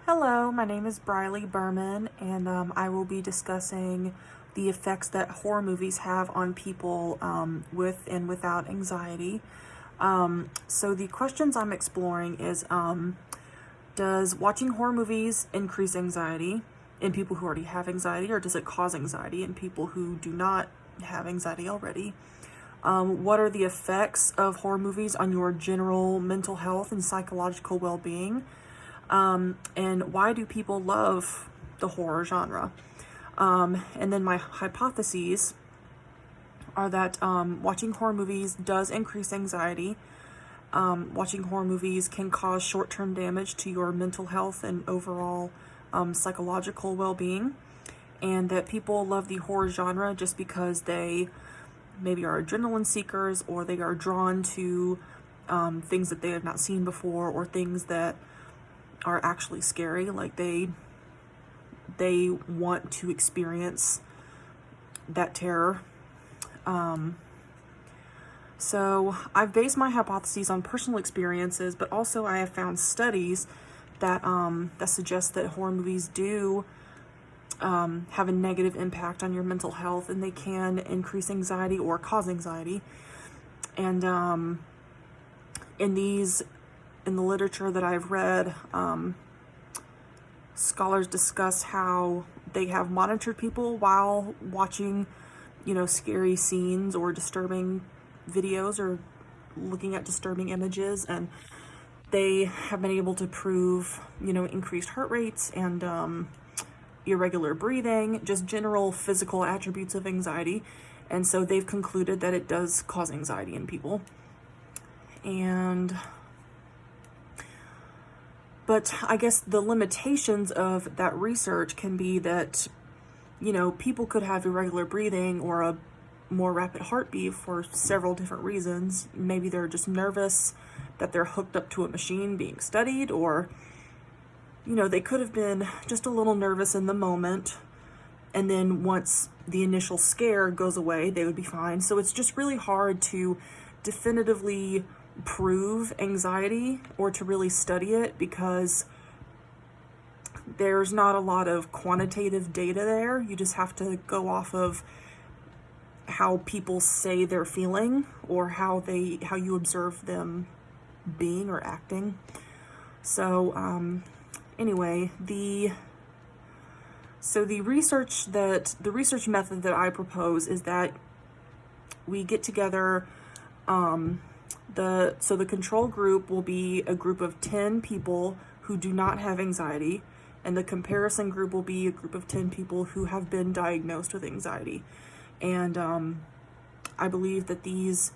Hello, my name is Briley Berman, and I will be discussing the effects that horror movies have on people with and without anxiety. So the questions I'm exploring is, does watching horror movies increase anxiety in people who already have anxiety, or does it cause anxiety in people who do not have anxiety already? What are the effects of horror movies on your general mental health and psychological well-being? And why do people love the horror genre? And then my hypotheses are that watching horror movies does increase anxiety. Watching horror movies can cause short-term damage to your mental health and overall psychological well-being. And that people love the horror genre just because they maybe are adrenaline seekers, or they are drawn to things that they have not seen before, or things that are actually scary. Like they want to experience that terror. So I've based my hypotheses on personal experiences, but also I have found studies that suggest that horror movies do have a negative impact on your mental health, and they can increase anxiety or cause anxiety. And in the literature that I've read, scholars discuss how they have monitored people while watching, scary scenes or disturbing videos or looking at disturbing images, and they have been able to prove, increased heart rates and irregular breathing, just general physical attributes of anxiety. And so they've concluded that it does cause anxiety in people. But I guess the limitations of that research can be that, people could have irregular breathing or a more rapid heartbeat for several different reasons. Maybe they're just nervous that they're hooked up to a machine being studied, or, they could have been just a little nervous in the moment, and then once the initial scare goes away, they would be fine. So it's just really hard to definitively prove anxiety or to really study it, because there's not a lot of quantitative data there. You just have to go off of how people say they're feeling, or how you observe them being or acting. So anyway, the research method that I propose is that we get together. The control group will be a group of 10 people who do not have anxiety, and the comparison group will be a group of 10 people who have been diagnosed with anxiety. And I believe that these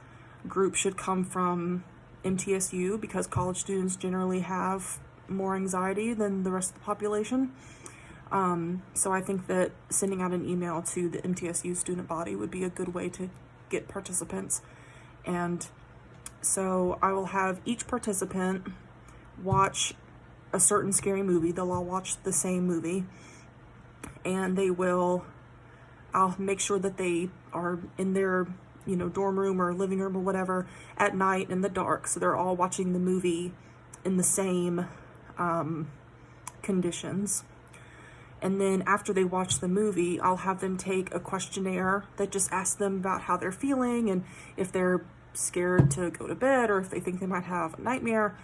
groups should come from MTSU, because college students generally have more anxiety than the rest of the population. So I think that sending out an email to the MTSU student body would be a good way to get participants. And so I will have each participant watch a certain scary movie. They'll all watch the same movie, and I'll make sure that they are in their, dorm room or living room or whatever at night in the dark. So they're all watching the movie in the same conditions. And then after they watch the movie, I'll have them take a questionnaire that just asks them about how they're feeling, and if they're scared to go to bed, or if they think they might have a nightmare,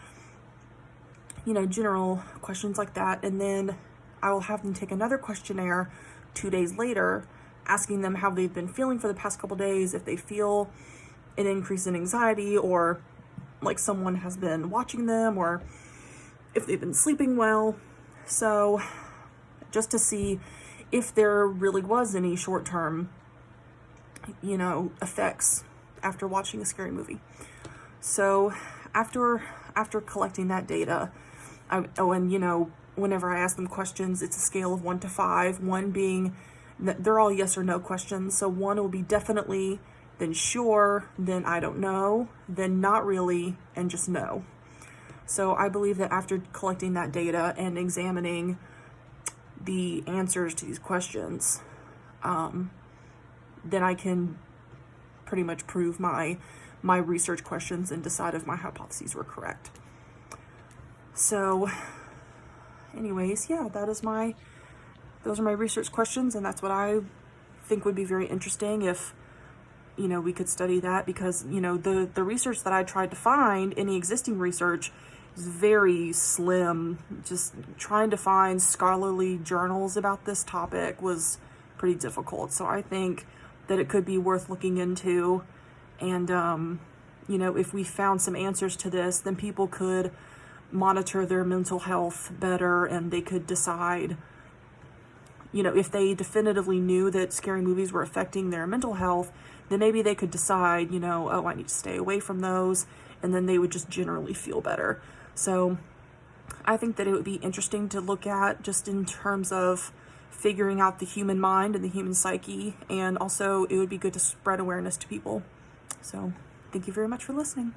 general questions like that. And then I will have them take another questionnaire 2 days later, asking them how they've been feeling for the past couple days, if they feel an increase in anxiety, or like someone has been watching them, or if they've been sleeping well. So just to see if there really was any short-term, effects after watching a scary movie. So after collecting that data, whenever I ask them questions, it's a scale of 1 to 5, 1 being that they're all yes or no questions. So 1 will be definitely, then sure, then I don't know, then not really, and just no. So I believe that after collecting that data and examining the answers to these questions, then I can pretty much prove my research questions and decide if my hypotheses were correct. So anyways, yeah, those are my research questions, and that's what I think would be very interesting if, we could study that, because, the research that I tried to find, any existing research, is very slim. Just trying to find scholarly journals about this topic was pretty difficult. So I think that it could be worth looking into. And, if we found some answers to this, then people could monitor their mental health better, and they could decide, if they definitively knew that scary movies were affecting their mental health, then maybe they could decide, oh, I need to stay away from those, and then they would just generally feel better. So I think that it would be interesting to look at, just in terms of figuring out the human mind and the human psyche, and also it would be good to spread awareness to people. So thank you very much for listening.